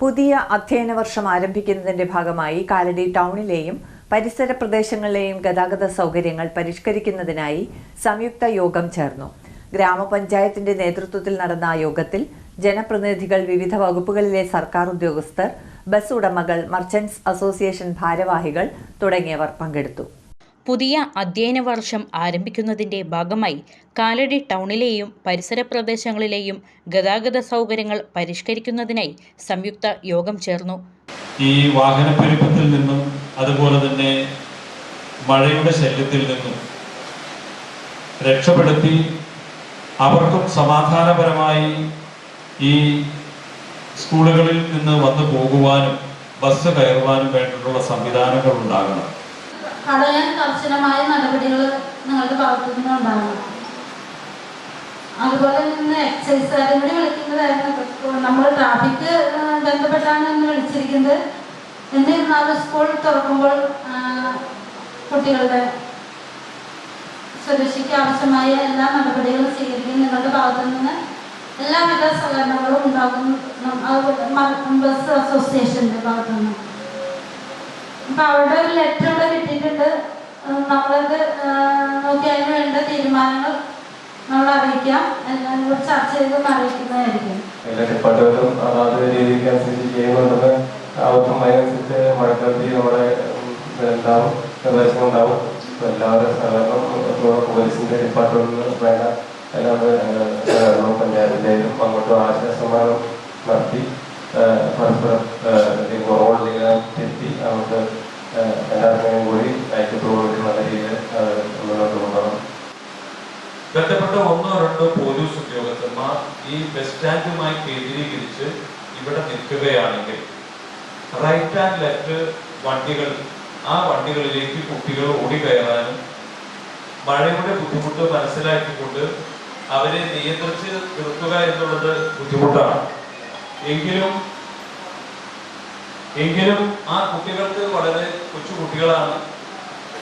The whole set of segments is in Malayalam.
പുതിയ അധ്യയന വർഷം ആരംഭിക്കുന്നതിന്റെ ഭാഗമായി കാലടി ടൗണിലെയും പരിസര പ്രദേശങ്ങളിലെയും ഗതാഗത സൗകര്യങ്ങൾ പരിഷ്കരിക്കുന്നതിനായി സംയുക്ത യോഗം ചേർന്നു. ഗ്രാമപഞ്ചായത്തിന്റെ നേതൃത്വത്തിൽ നടന്ന യോഗത്തിൽ ജനപ്രതിനിധികൾ, വിവിധ വകുപ്പുകളിലെ സർക്കാർ ഉദ്യോഗസ്ഥർ, ബസ് ഉടമകൾ, മർച്ചന്റ്സ് അസോസിയേഷൻ ഭാരവാഹികൾ തുടങ്ങിയവർ പങ്കെടുത്തു. പുതിയ അധ്യയന വർഷം ആരംഭിക്കുന്നതിന്റെ ഭാഗമായി കാലടി ടൗണിലെയും പരിസര പ്രദേശങ്ങളിലെയും ഗതാഗത സൗകര്യങ്ങൾ പരിഷ്കരിക്കുന്നതിനായി സംയുക്ത യോഗം ചേർന്നു. ഈ വാഹനപ്പെരുപ്പത്തിൽ നിന്നും അതുപോലെ തന്നെ മഴയുടെ ശല്യത്തിൽ നിന്നും രക്ഷപ്പെടുത്തി അവർക്കും സമാധാനപരമായി ഈ സ്കൂളുകളിൽ നിന്ന് വന്നു പോകുവാനും ബസ് കയറുവാനും വേണ്ടിയിട്ടുള്ള സംവിധാനങ്ങൾ ഉണ്ടാകണം. തടയാൻ കർശനമായ നടപടികൾ നിങ്ങളുടെ ഭാഗത്തു നിന്നുണ്ടാകണം. അതുപോലെ നിന്ന് എക്സൈസുകാരും കൂടി വിളിക്കുന്നതായിരുന്നു. നമ്മൾ ട്രാഫിക് ബന്ധപ്പെട്ടാണ് ഇന്ന് വിളിച്ചിരിക്കുന്നത്. എന്നിരുന്നാലും സ്കൂൾ തുറക്കുമ്പോൾ കുട്ടികളുടെ സുരക്ഷയ്ക്ക് ആവശ്യമായ എല്ലാ നടപടികളും സ്വീകരിക്കാൻ നിങ്ങളുടെ ഭാഗത്തു നിന്ന് എല്ലാവിധ സഹകരണങ്ങളും ഉണ്ടാകും. ബസ് അസോസിയേഷൻ്റെ ഭാഗത്തു നിന്ന് അപ്പം അവരുടെ ഒരു ലെറ്റർ ഇവിടെ കിട്ടിയിട്ടുണ്ട്. നമ്മളത് നോക്കി അതിന് വേണ്ട തീരുമാനങ്ങൾ നമ്മൾ അറിയിക്കാം. എല്ലാം കൂടി ചർച്ച ചെയ്ത് അറിയിക്കുന്നതായിരിക്കും. എല്ലാ ഡിപ്പാർട്ട്മെന്റും അതാത് രീതിക്ക് അനുസരിച്ച് ചെയ്യുന്നുണ്ടെന്ന് അവർക്കും അതിനനുസരിച്ച് മഴക്കാലത്ത് നമ്മുടെ ഉണ്ടാവും, നിർദ്ദേശങ്ങൾ ഉണ്ടാവും. എല്ലാവരും സഹകരണം പോലീസിന്റെ ഡിപ്പാർട്ട്മെന്റിന് വേണ്ട എല്ലാവരും പഞ്ചായത്തിൻ്റെയും അങ്ങോട്ടും ആശയസമ്മാനം നടത്തി പരസ്പരം തെറ്റി നമുക്ക് എല്ലാവരുടെയും കൂടി ഐക്യത്തോടുകൂടി നല്ല രീതിയിൽ മുന്നോട്ട് കൊണ്ടുപോകണം. ബന്ധപ്പെട്ട 1-2 പോലീസ് ഉദ്യോഗസ്ഥന്മാർ ഈ ബസ് സ്റ്റാൻഡുമായി കേന്ദ്രീകരിച്ച് ഇവിടെ നിൽക്കുകയാണെങ്കിൽ റൈറ്റ് ആൻഡ് ലെഫ്റ്റ് വണ്ടികൾ, ആ വണ്ടികളിലേക്ക് കുട്ടികൾ ഓടിക്കയറാനും മഴയുടെ ബുദ്ധിമുട്ട് മനസ്സിലാക്കിക്കൊണ്ട് അവരെ നിയന്ത്രിച്ച് നിർത്തുക എന്നുള്ളത് ബുദ്ധിമുട്ടാണ്. എങ്കിലും ആ കുട്ടികൾക്ക് വളരെ കൊച്ചു കുട്ടികളാണ്.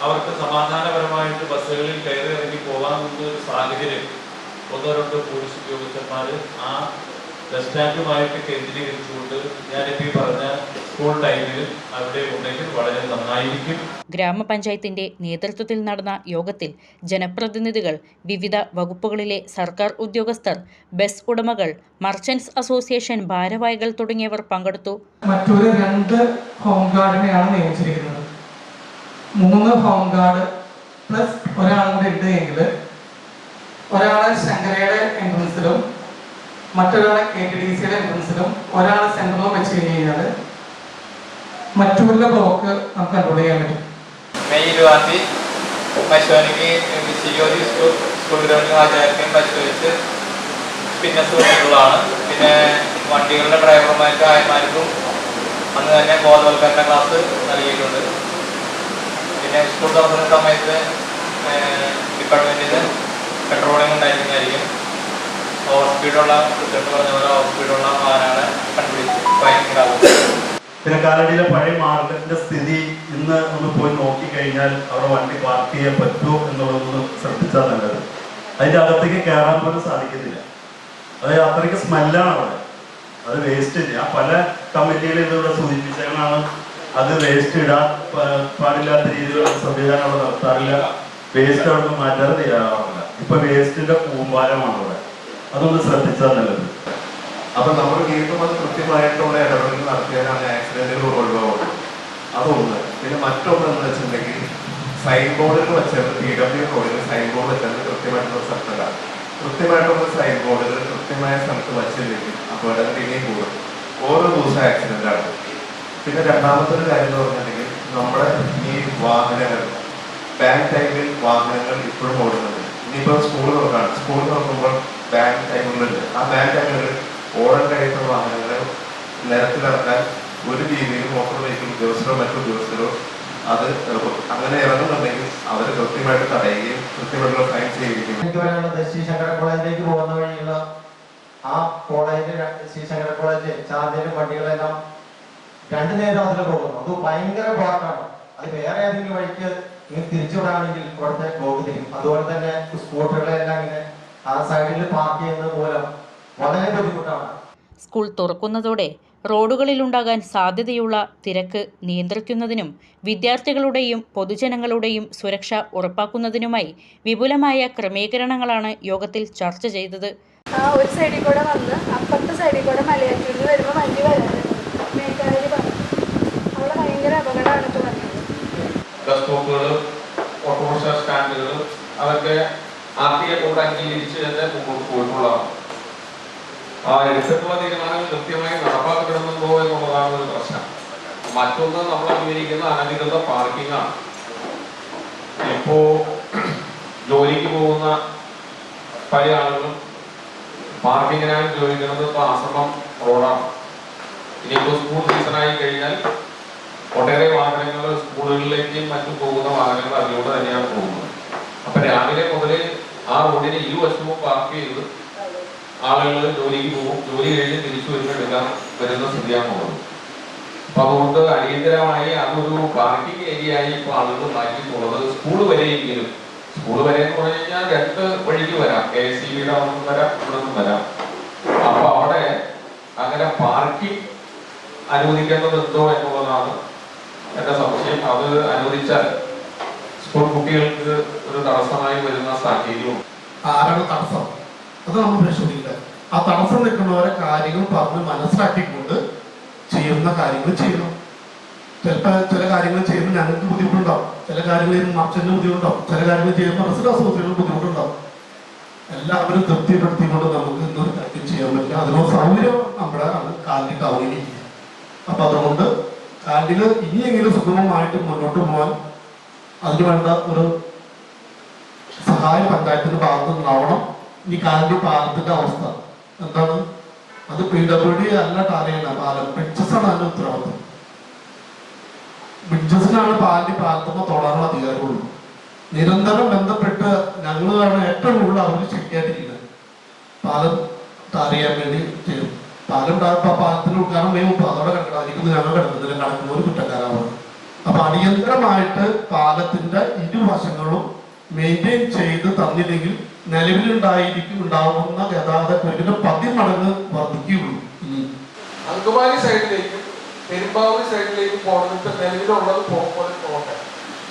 അവർക്ക് സമാധാനപരമായിട്ട് ബസ്സുകളിൽ കയറി ഇറങ്ങി പോകാമെന്ന ഒരു സാഹചര്യം 1-2 പോലീസ് ഉദ്യോഗസ്ഥന്മാർ ആ ബസ് സ്റ്റാൻഡുമായിട്ട് കേന്ദ്രീകരിച്ചുകൊണ്ട് ഞാനിപ്പോൾ പറഞ്ഞ സ്കൂൾ ടൈമിൽ അവിടെ ഉണ്ടെങ്കിൽ വളരെ നന്നായിരിക്കും. ഗ്രാമപഞ്ചായത്തിന്റെ നേതൃത്വത്തിൽ നടന്ന യോഗത്തിൽ ജനപ്രതിനിധികൾ, വിവിധ വകുപ്പുകളിലെ സർക്കാർ ഉദ്യോഗസ്ഥർ, ബസ് ഉടമകൾ, മർച്ചന്റ്സ് അസോസിയേഷൻ ഭാരവാഹികൾ തുടങ്ങിയവർ പങ്കെടുത്തു. മറ്റൊരു 2 ഹോം ഗാർഡിനെയാണ് നിയമിച്ചിരിക്കുന്നത്. 3 ഹോം ഗാർഡ് പ്ലസ് ഒരാളും കൂടെ ഉണ്ട് എങ്കിൽ ഒരാളെ ശങ്കരയുടെ എൻട്രൻസിലും മറ്റൊരാളെ KTDCയുടെ എൻട്രൻസിലും ഒരാളെ സെൻട്രലും വെച്ച് കഴിഞ്ഞാൽ മറ്റൂരിലെ ബ്ലോക്ക് നമുക്ക് കൺട്രോൾ ചെയ്യാൻ പറ്റും. മെയ് 20 പശുവിനിക്ക് ശിരോതി സ്കൂൾ ഗ്രൗണ്ടിൽ ഹാജരാക്കുകയും പരിശോധിച്ച് ഫിറ്റ്നസ് കൊടുത്തിട്ടുള്ളതാണ്. പിന്നെ വണ്ടികളുടെ ഡ്രൈവർമാർക്കും ആയമാർക്കും അന്ന് തന്നെ ബോധവൽക്കരണ ക്ലാസ് നൽകിയിട്ടുണ്ട്. പിന്നെ സ്കൂൾ തുറക്കുന്ന സമയത്ത് ഡിപ്പാർട്ട്മെൻറ്റിന് പെട്രോളിംഗ് ഉണ്ടായിരിക്കുന്നതായിരിക്കും. ഓവർ സ്പീഡുള്ള പറഞ്ഞ പോലെ ഓവർ സ്പീഡുള്ള വാഹനങ്ങളെ കണ്ടുപിടിച്ച് ഫൈൻ ഉണ്ടാകും. പിന്നെ കാലടിയിലെ പഴയ മാർക്കറ്റിന്റെ സ്ഥിതി ഇന്ന് ഒന്ന് പോയി നോക്കിക്കഴിഞ്ഞാൽ അവിടെ വണ്ടി പാർക്ക് ചെയ്യാൻ പറ്റുമോ എന്നുള്ളതൊന്ന് ശ്രദ്ധിച്ചാൽ നല്ലത്. അതിൻ്റെ അകത്തേക്ക് കയറാൻ പോലും സാധിക്കുന്നില്ല. അതായത് അത്രയ്ക്ക് സ്മെല്ലാണ് അവിടെ. അത് വേസ്റ്റ് ഞാൻ പല കമ്മിറ്റികളിൽ ഇതിലൂടെ സൂചിപ്പിച്ചാണ്. അത് വേസ്റ്റ് ഇടാൻ പാടില്ലാത്ത രീതിയിലുള്ള സംവിധാനം അവിടെ നടത്താറില്ല. വേസ്റ്റ് അവിടെ നിന്ന് മാറ്റാതെ തയ്യാറാവില്ല. ഇപ്പൊ വേസ്റ്റിന്റെ കൂമ്പാരമാണ് അവിടെ. അതൊന്ന് ശ്രദ്ധിച്ചാൽ നല്ലത്. അപ്പൊ നമ്മൾ കേൾക്കുമ്പോൾ കൃത്യമായിട്ടുള്ള ഇടപെടൽ നടത്തിയാലാണ് ആക്സിഡന്റുകൾ ഒഴിവാകുന്നത്. അതൊന്ന്. പിന്നെ മറ്റൊന്ന് എന്ന് വെച്ചിട്ടുണ്ടെങ്കിൽ സൈൻ ബോർഡുകൾ വെച്ചാൽ PW റോഡിൽ സൈൻ ബോർഡ് വെച്ചാൽ കൃത്യമായിട്ടുള്ള സ്ഥലത്താണ്. കൃത്യമായിട്ടുള്ള സൈൻ ബോർഡുകൾ കൃത്യമായ സ്ഥലത്ത് വച്ചില്ലെങ്കിൽ അപകടം ഇനിയും കൂടും. ഓരോ ദിവസം ആക്സിഡന്റ് ആണ്. പിന്നെ രണ്ടാമത്തെ ഒരു കാര്യം എന്ന് പറഞ്ഞിട്ടുണ്ടെങ്കിൽ നമ്മുടെ ഈ വാഹനങ്ങൾ ബാങ്ക് ടൈമിൽ വാഹനങ്ങൾ ഇപ്പോഴും ഓടുന്നുണ്ട്. ഇനിയിപ്പോൾ സ്കൂൾ തുറക്കാണ്. സ്കൂൾ തുറക്കുമ്പോൾ ബാങ്ക് ടൈമുകളുണ്ട്. ആ ബാങ്ക് ടൈമുകളിൽ ഓടാൻ കഴിയുന്ന വാഹനങ്ങൾ നിരത്തിലിറക്കാൻ ഒരു രീതിയിൽ മോട്ടോർ വെഹിക്കിൾ ഉദ്യോഗസ്ഥരോ മറ്റു ഉദ്യോഗസ്ഥരോ അത് അങ്ങനെ ഇറങ്ങുന്നുണ്ടെങ്കിൽ അവർ കൃത്യമായിട്ട് തടയുകയും കൃത്യമായിട്ടുള്ള ഫൈൻ ചെയ്യുകയും. എനിക്ക് പറയാനുള്ളത് ശ്രീശങ്കര കോളേജിലേക്ക് പോകുന്ന വഴിയുള്ള ആ കോളേജിൽ ശ്രീശങ്കര കോളേജ് ചാർജ് വണ്ടികളെല്ലാം 2 നേരം അതിൽ പോകുന്നു. അത് ഭയങ്കര ബ്ലോക്കാണ്. അത് വേറെ ഏതെങ്കിലും വഴിക്ക് തിരിച്ചുവിടാണെങ്കിൽ ഇവിടുത്തെ ബ്ലോക്ക് തിരിയും. അതുപോലെ തന്നെ സ്കൂട്ടറുകളെല്ലാം ഇങ്ങനെ ആ സൈഡിൽ പാർക്ക് ചെയ്യുന്നത് മൂലം വളരെ ബുദ്ധിമുട്ടാണ്. സ്കൂൾ തുറക്കുന്നതോടെ റോഡുകളിലുണ്ടാകാൻ സാധ്യതയുള്ള തിരക്ക് നിയന്ത്രിക്കുന്നതിനും വിദ്യാർത്ഥികളുടെയും പൊതുജനങ്ങളുടെയും സുരക്ഷ ഉറപ്പാക്കുന്നതിനുമായി വിപുലമായ ക്രമീകരണങ്ങളാണ് യോഗത്തിൽ ചർച്ച ചെയ്തത്. ഒരു സൈഡിൽ കൂടെ വന്ന് അപ്പുറത്തെ സൈഡിൽ കൂടെ മലയാറ്റൂരിൽ വരുമ്പോൾ വണ്ടി വരാറുണ്ട്. മേക്കാരി പറഞ്ഞു അവിടെ ഭയങ്കര അപകടമാണ് ഇപ്പോൾ പറഞ്ഞത്. ബസ് സ്റ്റോപ്പുകൾ, ഓട്ടോറിക്ഷ സ്റ്റാൻഡുകൾ അതൊക്കെ ആർട്ടിയെ കൊണ്ട് അംഗീകരിച്ച് തന്നെ മുമ്പോട്ട് പോയിട്ടുള്ളതാണ്. ആ എടുത്തിട്ടുള്ള തീരുമാനങ്ങൾ കൃത്യമായി നടപ്പാക്കപ്പെടുന്നുണ്ടോ എന്നുള്ളതാണ് ഒരു പ്രശ്നം. മറ്റൊന്ന് നമ്മൾ അംഗീകരിക്കുന്ന അനധികൃത പാർക്കിംഗ് ആണ്. ഇപ്പോ ജോലിക്ക് പോകുന്ന പല ആളുകളും പാർക്കിങ്ങിനായി ഉപയോഗിക്കുന്നത് ഇപ്പോൾ ആശ്രമം റോഡാണ്. ഇനിയിപ്പോൾ സ്കൂൾ സീസണായി കഴിഞ്ഞാൽ ഒട്ടേറെ വാഹനങ്ങൾ സ്കൂളുകളിലേക്കും മറ്റും പോകുന്ന വാഹനങ്ങൾ അതിലൂടെ തന്നെയാണ് പോകുന്നത്. അപ്പൊ രാവിലെ മുതൽ ആ റോഡിന് ഇരുവശവും പാർക്ക് ചെയ്ത് ആളുകൾ ജോലിക്ക് പോകും. ജോലി കഴിഞ്ഞ് തിരിച്ചു വരുന്ന സ്ഥിതിയാണുള്ളത്. അപ്പൊ അതുകൊണ്ട് അടിയന്തരമായി അതൊരു പാർക്കിംഗ് ഏരിയ ആയി ഇപ്പോൾ ആളുകൾ മാറ്റിയിട്ടുള്ളത്. സ്കൂൾ വരെയെങ്കിലും, സ്കൂൾ വരെ എന്ന് പറഞ്ഞു കഴിഞ്ഞാൽ 2 വഴിക്ക് വരാം. KSCBയുടെ അവിടെ നിന്നും വരാം, ഇവിടെ നിന്നും വരാം. അപ്പൊ അവിടെ അങ്ങനെ പാർക്കിംഗ് അനുവദിക്കേണ്ടതുണ്ടോ എന്നുള്ളതാണ് എന്റെ സംശയം. അത് അനുവദിച്ചാൽ സ്കൂൾ കുട്ടികൾക്ക് ഒരു തടസ്സമായി വരുന്ന സാഹചര്യവും. ആരാണ് തടസ്സം? അത് നമ്മൾ പരിശോധിക്കുക. ആ തടസ്സം നിൽക്കുന്നവരെ കാര്യങ്ങൾ പറഞ്ഞ് മനസ്സിലാക്കിക്കൊണ്ട് ചെയ്യുന്ന കാര്യങ്ങൾ ചെയ്യണം. ചിലപ്പോൾ ചില കാര്യങ്ങൾ ചെയ്യുമ്പോൾ ഞങ്ങൾക്ക് ബുദ്ധിമുട്ടുണ്ടാവും, ചില കാര്യങ്ങൾ ചെയ്യുമ്പോൾ മർച്ചന്റിന് ബുദ്ധിമുട്ടുണ്ടാവും, ചില കാര്യങ്ങൾ ചെയ്യുമ്പോൾ റെസിഡന്റ് അസോസിയേഷന് ബുദ്ധിമുട്ടുണ്ടാവും. എല്ലാവരും തൃപ്തിപ്പെടുത്തിക്കൊണ്ട് നമുക്ക് ഇന്നൊരു കാര്യം ചെയ്യാൻ പറ്റില്ല. അതിനുള്ള സൗകര്യം നമ്മുടെ കാലിന് ടൗണിലേക്ക്. അപ്പൊ അതുകൊണ്ട് കാലിന് ഇനിയെങ്കിലും സുഗമമായിട്ട് മുന്നോട്ട് പോകാൻ അതിനുവേണ്ട ഒരു സഹായം പഞ്ചായത്തിന്റെ ഭാഗത്ത് നിന്നാവണം. ഈ കാലിന്റെ പാലത്തിന്റെ അവസ്ഥ എന്താണ്? അത് PWD അല്ല, ടാലയാണ് പാലം. ബ്രിഡ്ജസാണ് അതിന്റെ ഉത്തരവാദിത്വം. ബ്രിഡ്ജസിനാണ് പാലത്തുമ്പോൾ തൊടാനുള്ള അധികാരമുള്ളൂ. നിരന്തരം ബന്ധപ്പെട്ട് ഞങ്ങളാണ് ഏറ്റവും കൂടുതൽ അവർക്ക് ശരിക്കാതിരിക്കുന്നത്. പാലം അറിയാൻ വേണ്ടി ചെയ്യും. പാലം പാലത്തിന് ഉദ്ഘാടനം ചെയ്യുമ്പോൾ അതോടെ കിടക്കുന്നത് ഞങ്ങൾ കിടക്കുന്നതിൽ നടക്കുന്ന ഒരു കുറ്റക്കാരാണ്. അപ്പൊ അടിയന്തരമായിട്ട് പാലത്തിന്റെ ഇരുവശങ്ങളും മെയിൻറ്റെയിൻ ചെയ്ത് തന്നില്ലെങ്കിൽ നിലവിലുണ്ടാവുന്ന ഗതാഗത കുരുക്കിന്റെ 10 മടങ്ങ് വർദ്ധിക്കുകയുള്ളൂ. അങ്കമാലി സൈഡിലേക്കും പെരുമ്പാവൂർ സൈഡിലേക്കും പോകണം. ഇപ്പൊ നിലവിലുള്ളത് പോകുമ്പോൾ പോകട്ടെ.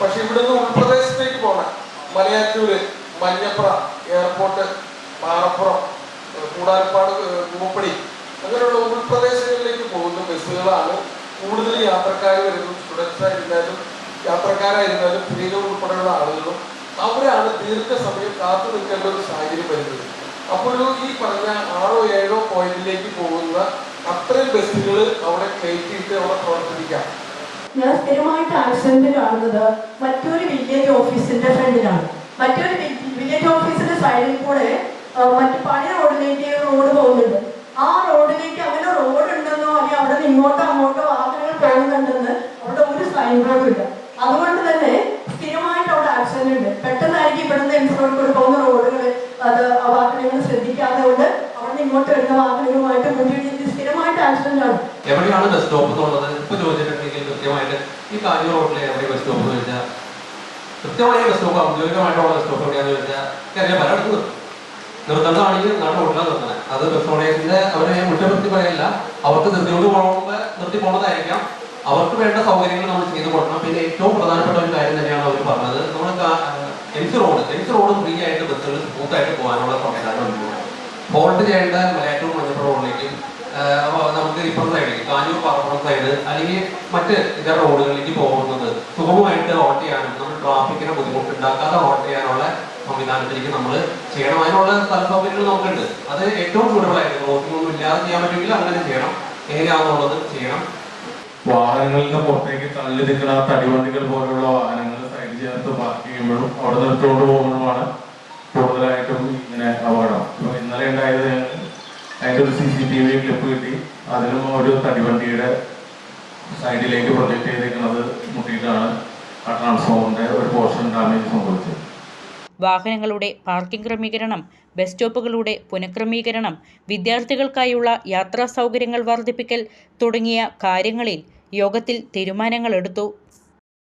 പക്ഷെ ഇവിടുന്ന് ഉൾപ്രദേശത്തേക്ക് പോകണം. മലയാറ്റൂര്, മഞ്ഞപ്ര, എയർപോർട്ട്, പാറപ്പുറം, കൂടാരപ്പാട്, കുമ്മപ്പടി അങ്ങനെയുള്ള ഉൾപ്രദേശങ്ങളിലേക്ക് പോകുന്ന ബസ്സുകളാണ് കൂടുതൽ യാത്രക്കാർ വരുന്നത്. സ്റ്റുഡൻസ് ആയിരുന്നാലും യാത്രക്കാരായിരുന്നാലും സ്ത്രീകൾ ഉൾപ്പെടെയുള്ള ആളുകളും അവരാണ് ദീർഘസമയം കാത്തു നിൽക്കേണ്ട ഒരു സാഹചര്യം വരുന്നത്. അപ്പോൾ ഈ പറഞ്ഞ 6 or 7 പോയിന്റിലേക്ക് പോകുന്ന അത്രയും ബസ്സുകൾ അവിടെ കയറ്റിയിട്ട് അവിടെ പ്രവർത്തിപ്പിക്കാം. ഞാൻ സ്ഥിരമായിട്ട് ആക്സിഡന്റ് കാണുന്നത് മറ്റൊരു വില്ലേജ് ഓഫീസിന്റെ ഫ്രണ്ടിലാണ്. മറ്റൊരു വില്ലേജ് ഓഫീസിന്റെ സൈഡിൽ കൂടെ മറ്റു പഴയ റോഡിലേക്ക് റോഡ് പോകുന്നുണ്ട്. ആ റോഡിലേക്ക് അങ്ങനെ റോഡ് ഉണ്ടെന്നോ അല്ലെങ്കിൽ അവിടെ നിന്ന് ഇങ്ങോട്ടോ അങ്ങോട്ടോ വാഹനങ്ങൾ പോകുന്നുണ്ടെന്ന് അവിടെ ഒരു സൈൻ ബോർഡും ഇല്ല. അതുകൊണ്ട് തന്നെ സ്ഥിരമായിട്ട് അവിടെ ആക്സിഡന്റ് ഉണ്ട്. പെട്ടെന്നായിരിക്കും ഇവിടുന്ന് എൻസിലോട്ട് കൂടെ പോകുന്ന റോഡുകൾ അത് വാഹനങ്ങൾ ശ്രദ്ധിക്കാതെ കൊണ്ട് അവിടെ നിന്ന് ഇങ്ങോട്ട് വരുന്ന വാഹനങ്ങളുമായിട്ട് മുന്നിട്ട് സ്ഥിരമായിട്ട് ആക്സിഡന്റ് ആണ്. എവിടെയാണ് ബസ് സ്റ്റോപ്പ് എന്നുള്ളത് ഇപ്പൊ ചോദിച്ചിട്ടുണ്ടെങ്കിൽ കൃത്യമായിട്ട് ഈ കാഞ്ഞൂർ റോഡിലെ എവിടെ ബസ് സ്റ്റോപ്പ് എന്ന് ചോദിച്ചാൽ കൃത്യമായ ബസ് സ്റ്റോപ്പ്, ഔദ്യോഗികമായിട്ടുള്ള ബസ് സ്റ്റോപ്പ് എവിടെയാന്ന് ചോദിച്ചാൽ കാര്യം പലയിടത്തും നിർത്തേണ്ടതാണെങ്കിൽ നാട്ടിൽ റോഡിലാണ് നിർത്തണേ. അത് ബസ് ഓണേഴ്സിന്റെ അവരെ കുറ്റപ്പെടുത്തി പറയില്ല. അവർക്ക് ധൃതിയോട് പോകുമ്പോൾ നിർത്തി പോകുന്നതായിരിക്കാം. അവർക്ക് വേണ്ട സൗകര്യങ്ങൾ നമ്മൾ ചെയ്തു കൊടുക്കണം. പിന്നെ ഏറ്റവും പ്രധാനപ്പെട്ട ഒരു കാര്യം തന്നെയാണ് അവർ പറഞ്ഞത്, നമ്മൾ MC റോഡ് ഫ്രീ ആയിട്ട് ബസ്സുകൾ സ്മൂത്തായിട്ട് പോകാനുള്ള സംവിധാനം ഉണ്ട്. ഹോൾട്ട് ചെയ്യേണ്ട മലയാറ്റൂർ മഞ്ഞപ്പുറ റോഡിലേക്കും നമുക്ക് ഇപ്പുറം സൈഡിലേക്ക് കാഞ്ഞൂർ പാറപ്പുറം സൈഡ് അല്ലെങ്കിൽ മറ്റ് ഇതര റോഡുകളിലേക്ക് പോകുന്നത് സുഗമമായിട്ട് ഹോൾട്ട് ചെയ്യാനും നമ്മൾ ട്രാഫിക്കിനെ ബുദ്ധിമുട്ടുണ്ടാക്കാതെ ഹോൾട്ട് ചെയ്യാനുള്ള സംവിധാനത്തിലേക്ക് നമ്മൾ ചെയ്യണം. അതിനുള്ള സ്ഥല സൗകര്യങ്ങൾ നമുക്കുണ്ട്. അത് ഏറ്റവും സൂട്ടബിൾ ആയിട്ട് ക്രോസിംഗ് ഒന്നും ഇല്ലാതെ ചെയ്യാൻ പറ്റുമെങ്കിൽ അങ്ങനെ ചെയ്യണം. എങ്ങനെയാണെന്നുള്ളത് ചെയ്യണം. വാഹനങ്ങളുടെ പുറത്തേക്ക് തള്ളി നിൽക്കുന്ന തടിവണ്ടികൾ പോലുള്ള വാഹനങ്ങൾ സൈഡ് ചേർത്ത് പാർക്ക് ചെയ്യുമ്പോഴും അവിടെ നിർത്തുകൊണ്ട് പോകുമ്പോഴുമാണ് കൂടുതലായിട്ടും ഇങ്ങനെ അപകടം. ഇപ്പൊ ഇന്നലെ ഉണ്ടായത് അതിൻ്റെ ഒരു CCTV ക്ലിപ്പ് കിട്ടി. അതിലും ഒരു തടിവണ്ടിയുടെ സൈഡിലേക്ക് പ്രൊജക്ട് ചെയ്തേക്കുന്നത് മുട്ടിയിട്ടാണ് ആ ട്രാൻസ്ഫോമറിന്റെ ഒരു പോർഷൻ ഡാമേജ് സംഭവിച്ചത്. വാഹനങ്ങളുടെ പാർക്കിംഗ് ക്രമീകരണം, ബസ് സ്റ്റോപ്പുകളുടെ പുനഃക്രമീകരണം, വിദ്യാർത്ഥികൾക്കായുള്ള യാത്രാ സൗകര്യങ്ങൾ വർദ്ധിപ്പിക്കൽ തുടങ്ങിയ കാര്യങ്ങളിൽ യോഗത്തിൽ തീരുമാനങ്ങളെടുത്തു.